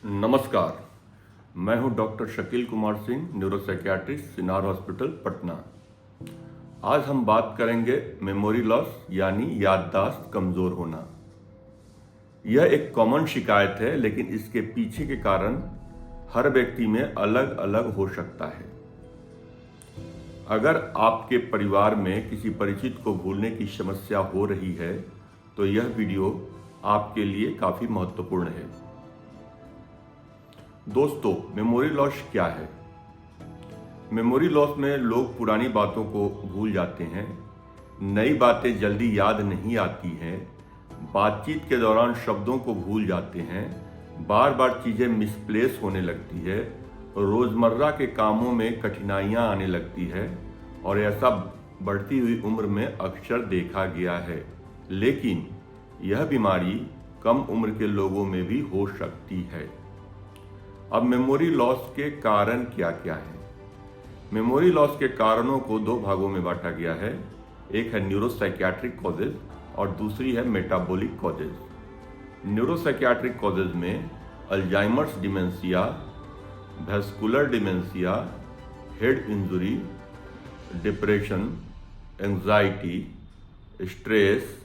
नमस्कार, मैं हूं doctor Shakeel Kumar Singh, neuropsychiatrist, Sinar hospital, Patna. आज हम बात करेंगे मेमोरी लॉस यानी याददाश्त कमज़ोर होना। यह एक कॉमन शिकायत है, लेकिन इसके पीछे के कारण हर व्यक्ति में अलग अलग हो सकता है। अगर आपके परिवार में किसी परिचित को भूलने की समस्या हो रही है, तो यह वीडियो आपके लिए काफ़ी महत्वपूर्ण है। दोस्तों, मेमोरी लॉस क्या है? मेमोरी लॉस में लोग पुरानी बातों को भूल जाते हैं, नई बातें जल्दी याद नहीं आती हैं, बातचीत के दौरान शब्दों को भूल जाते हैं, बार बार चीज़ें मिसप्लेस होने लगती है, रोज़मर्रा के कामों में कठिनाइयाँ आने लगती है और ऐसा बढ़ती हुई उम्र में अक्सर देखा गया है। लेकिन यह बीमारी कम उम्र के लोगों में भी हो सकती है। अब मेमोरी लॉस के कारण क्या क्या हैं? मेमोरी लॉस के कारणों को दो भागों में बांटा गया है। एक है न्यूरोसाइकियाट्रिक कॉजेज और दूसरी है मेटाबॉलिक कॉजेज। न्यूरोसाइकियाट्रिक कॉजेज में Alzheimer's dementia, vascular dementia, head injury, depression, anxiety, stress,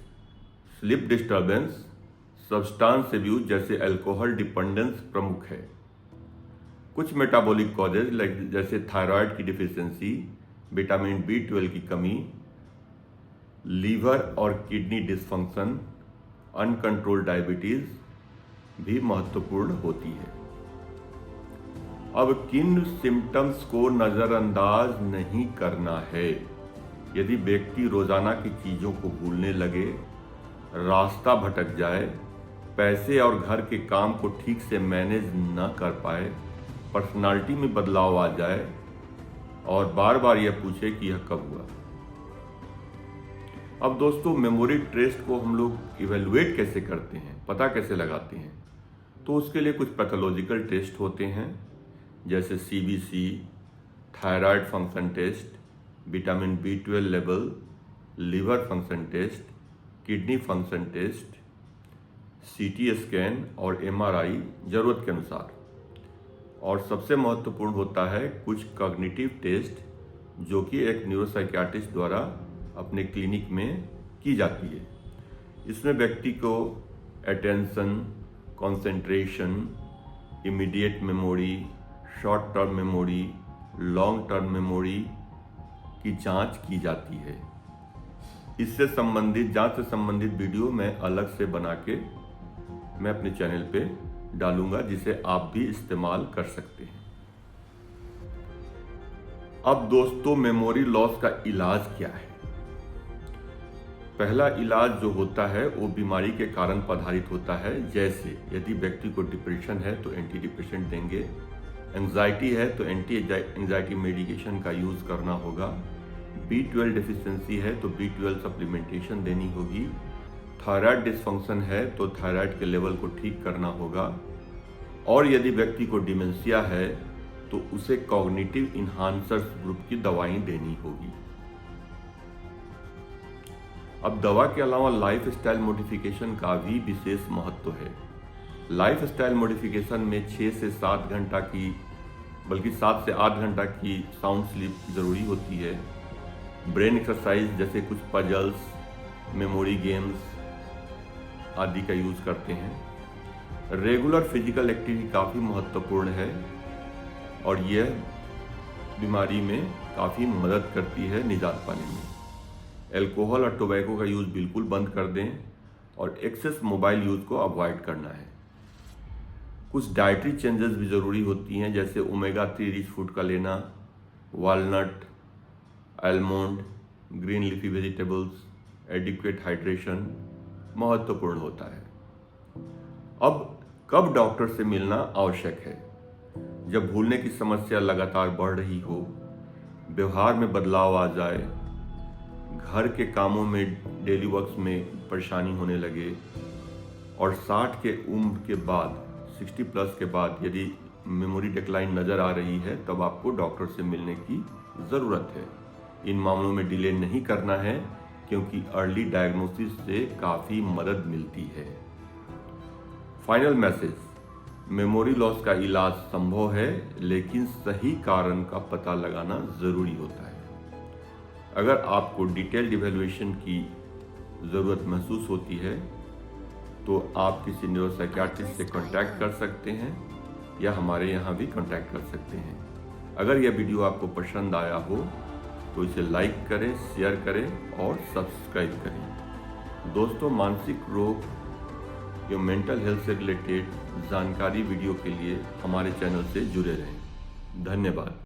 sleep disturbance, substance abuse जैसे अल्कोहल डिपेंडेंस प्रमुख है। कुछ मेटाबॉलिक कॉजेज जैसे थायराइड की डिफिशियंसी, विटामिन B12 की कमी, लीवर और किडनी डिसफंक्शन, अनकंट्रोल्ड डायबिटीज भी महत्वपूर्ण होती है। अब किन सिम्टम्स को नज़रअंदाज नहीं करना है? यदि व्यक्ति रोजाना की चीज़ों को भूलने लगे, रास्ता भटक जाए, पैसे और घर के काम को ठीक से मैनेज न कर पाए, पर्सनालिटी में बदलाव आ जाए और बार बार यह पूछे कि यह कब हुआ। अब दोस्तों, मेमोरी टेस्ट को हम लोग इवेलुएट कैसे करते हैं, पता कैसे लगाते हैं? तो उसके लिए कुछ पैथोलॉजिकल टेस्ट होते हैं, जैसे CBC, thyroid function test, vitamin B12 level, liver function test, kidney function test, CT scan और MRI जरूरत के अनुसार। और सबसे महत्वपूर्ण होता है कुछ कॉग्निटिव टेस्ट, जो कि एक न्यूरोसाइकियाट्रिस्ट द्वारा अपने क्लिनिक में की जाती है। इसमें व्यक्ति को attention, concentration, immediate memory, short term memory, long term memory की जांच की जाती है। इससे संबंधित जांच से संबंधित वीडियो मैं अलग से बना के मैं अपने चैनल पे डालूंगा, जिसे आप भी इस्तेमाल कर सकते हैं। अब दोस्तों, मेमोरी लॉस का इलाज क्या है? पहला इलाज जो होता है वो बीमारी के कारण आधारित होता है। जैसे यदि व्यक्ति को डिप्रेशन है तो एंटी डिप्रेसेंट देंगे, एंजाइटी है तो एंटी एंजाइटी मेडिकेशन का यूज करना होगा, B12 डिफिशियंसी है तो B12 सप्लीमेंटेशन देनी होगी, थायराइड डिसफंक्शन है तो थायराइड के लेवल को ठीक करना होगा, और यदि व्यक्ति को डिमेंशिया है तो उसे कॉग्निटिव इन्हांसर्स ग्रुप की दवाएं देनी होगी। अब दवा के अलावा लाइफ स्टाइल मॉडिफिकेशन का भी विशेष महत्व है। लाइफ स्टाइल मॉडिफिकेशन में 6 से 7 घंटा की, बल्कि 7 से 8 घंटा की साउंड स्लीप जरूरी होती है। ब्रेन एक्सरसाइज जैसे कुछ पजल्स, मेमोरी गेम्स आदि का यूज करते हैं। रेगुलर फिजिकल एक्टिविटी काफ़ी महत्वपूर्ण है और यह बीमारी में काफ़ी मदद करती है निजात पाने में। अल्कोहल और टोबैको का यूज़ बिल्कुल बंद कर दें और एक्सेस मोबाइल यूज़ को अवॉइड करना है। कुछ डाइटरी चेंजेस भी ज़रूरी होती हैं, जैसे ओमेगा 3 रिच फूड का लेना, walnut, almond, green leafy vegetables, adequate hydration महत्वपूर्ण होता है। अब कब डॉक्टर से मिलना आवश्यक है? जब भूलने की समस्या लगातार बढ़ रही हो, व्यवहार में बदलाव आ जाए, घर के कामों में, डेली वर्क्स में परेशानी होने लगे और 60 के उम्र के बाद, 60 प्लस के बाद यदि मेमोरी डिक्लाइन नज़र आ रही है, तब आपको डॉक्टर से मिलने की ज़रूरत है। इन मामलों में डिले नहीं करना है, क्योंकि अर्ली डायग्नोसिस से काफ़ी मदद मिलती है। फाइनल मैसेज, मेमोरी लॉस का इलाज संभव है, लेकिन सही कारण का पता लगाना ज़रूरी होता है। अगर आपको डिटेल्ड इवैल्यूएशन की ज़रूरत महसूस होती है तो आप किसी न्यूरोसाइकियाट्रिस्ट से कांटेक्ट कर सकते हैं या हमारे यहाँ भी कांटेक्ट कर सकते हैं। अगर यह वीडियो आपको पसंद आया हो तो इसे लाइक करें, शेयर करें और सब्सक्राइब करें। दोस्तों, मानसिक रोग या मेंटल हेल्थ से रिलेटेड जानकारी वीडियो के लिए हमारे चैनल से जुड़े रहें। धन्यवाद।